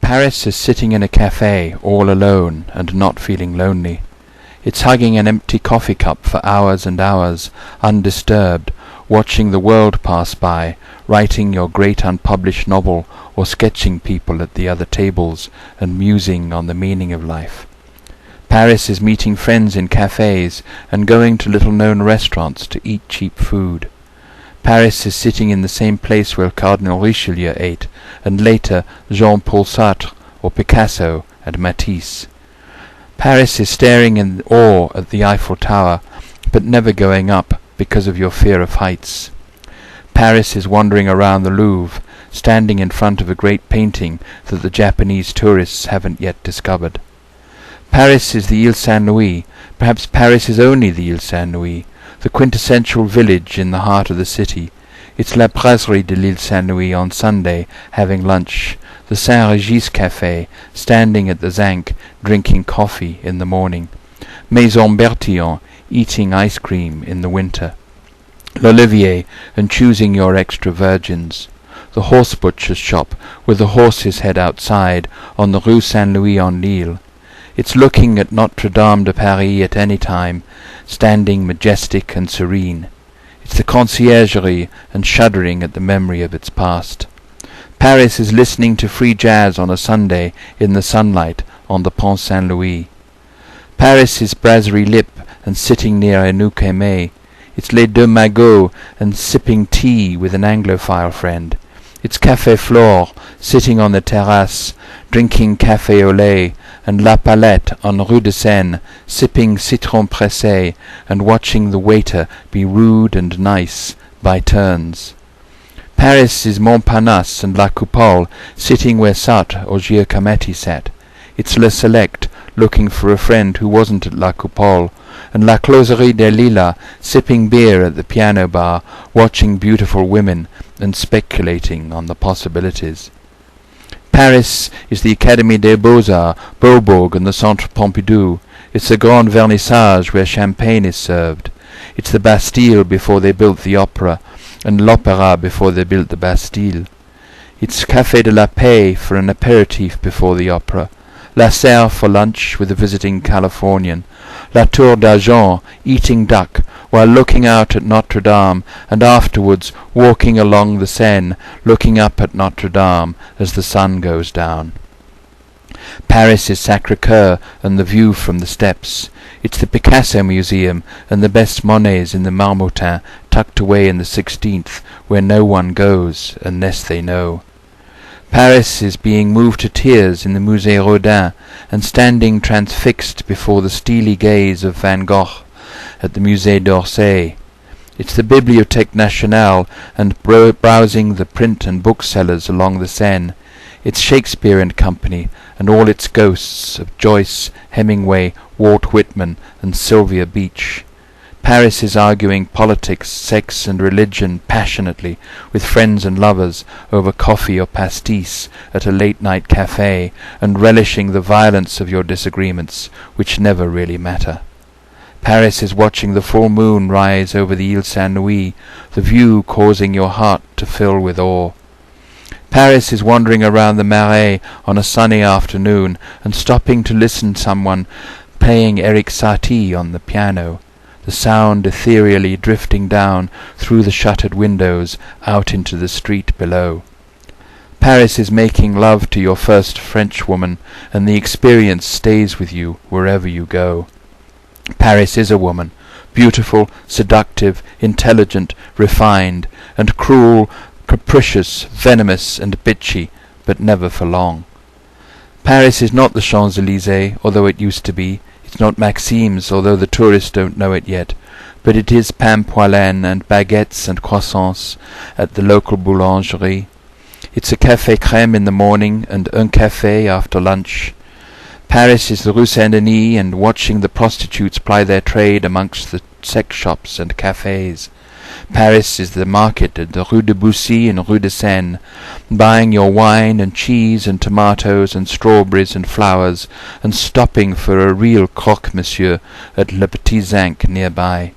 Paris is sitting in a cafe all alone and not feeling lonely. It's hugging an empty coffee cup for hours and hours, undisturbed, watching the world pass by, writing your great unpublished novel or sketching people at the other tables and musing on the meaning of life. Paris is meeting friends in cafes and going to little-known restaurants to eat cheap food. Paris is sitting in the same place where Cardinal Richelieu ate, and later Jean-Paul Sartre or Picasso and Matisse. Paris is staring in awe at the Eiffel Tower, but never going up because of your fear of heights. Paris is wandering around the Louvre, standing in front of a great painting that the Japanese tourists haven't yet discovered. Paris is the Ile Saint-Louis. Perhaps Paris is only the Ile Saint-Louis, the quintessential village in the heart of the city. It's La Brasserie de l'Ile Saint-Louis on Sunday, having lunch, the Saint-Régis Café, standing at the Zinc, drinking coffee in the morning, Maison Bertillon, eating ice cream in the winter, L'Olivier, and choosing your extra virgins, the horse butcher's shop with the horse's head outside on the Rue Saint-Louis-en-l'Île. It's looking at Notre Dame de Paris at any time, standing majestic and serene. It's the conciergerie and shuddering at the memory of its past. Paris is listening to free jazz on a Sunday in the sunlight on the Pont Saint-Louis. Paris is Brasserie Lip and sitting near Anouk Aimée. It's Les Deux Magots and sipping tea with an Anglophile friend. It's Café Flore, sitting on the terrace, drinking café au lait, and La Palette on Rue de Seine, sipping citron pressé and watching the waiter be rude and nice by turns. Paris is Montparnasse and La Coupole, sitting where Sartre or Giacometti sat. It's Le Select, looking for a friend who wasn't at La Coupole, and La Closerie des Lilas, sipping beer at the piano bar, watching beautiful women and speculating on the possibilities. Paris is the Académie des Beaux-Arts, Beaubourg and the Centre Pompidou. It's the Grand Vernissage where champagne is served. It's the Bastille before they built the Opera, and l'Opéra before they built the Bastille. It's Café de la Paix for an aperitif before the opera, La Serre for lunch with a visiting Californian, La Tour d'Argent, eating duck while looking out at Notre Dame, and afterwards walking along the Seine, looking up at Notre Dame as the sun goes down. Paris is Sacré-Cœur and the view from the steps. It's the Picasso Museum and the best Monets in the Marmottan, tucked away in the 16th, where no one goes unless they know. Paris is being moved to tears in the Musée Rodin and standing transfixed before the steely gaze of Van Gogh at the Musée d'Orsay. It's the Bibliothèque Nationale and browsing the print and booksellers along the Seine. It's Shakespeare and Company and all its ghosts of Joyce, Hemingway, Walt Whitman and Sylvia Beach. Paris is arguing politics, sex and religion passionately with friends and lovers over coffee or pastis at a late-night café, and relishing the violence of your disagreements, which never really matter. Paris is watching the full moon rise over the Ile Saint-Louis, the view causing your heart to fill with awe. Paris is wandering around the Marais on a sunny afternoon and stopping to listen to someone playing Eric Satie on the piano, the sound ethereally drifting down through the shuttered windows out into the street below. Paris is making love to your first Frenchwoman, and the experience stays with you wherever you go. Paris is a woman, beautiful, seductive, intelligent, refined, and cruel, capricious, venomous, and bitchy, but never for long. Paris is not the Champs-Élysées, although it used to be. It's not Maxime's, although the tourists don't know it yet, but it is pain poêlé and baguettes and croissants at the local boulangerie. It's a café crème in the morning and un café after lunch. Paris is the Rue Saint-Denis and watching the prostitutes ply their trade amongst the sex shops and cafés. Paris is the market at the Rue de Bussy and Rue de Seine, buying your wine and cheese and tomatoes and strawberries and flowers, and stopping for a real croque-monsieur at Le Petit Zinc nearby.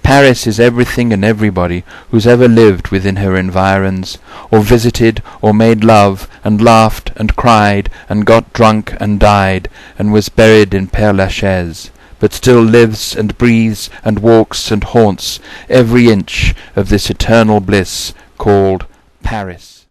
Paris is everything and everybody who's ever lived within her environs, or visited, or made love, and laughed, and cried, and got drunk, and died, and was buried in Père Lachaise, but still lives, and breathes, and walks, and haunts every inch of this eternal bliss called Paris.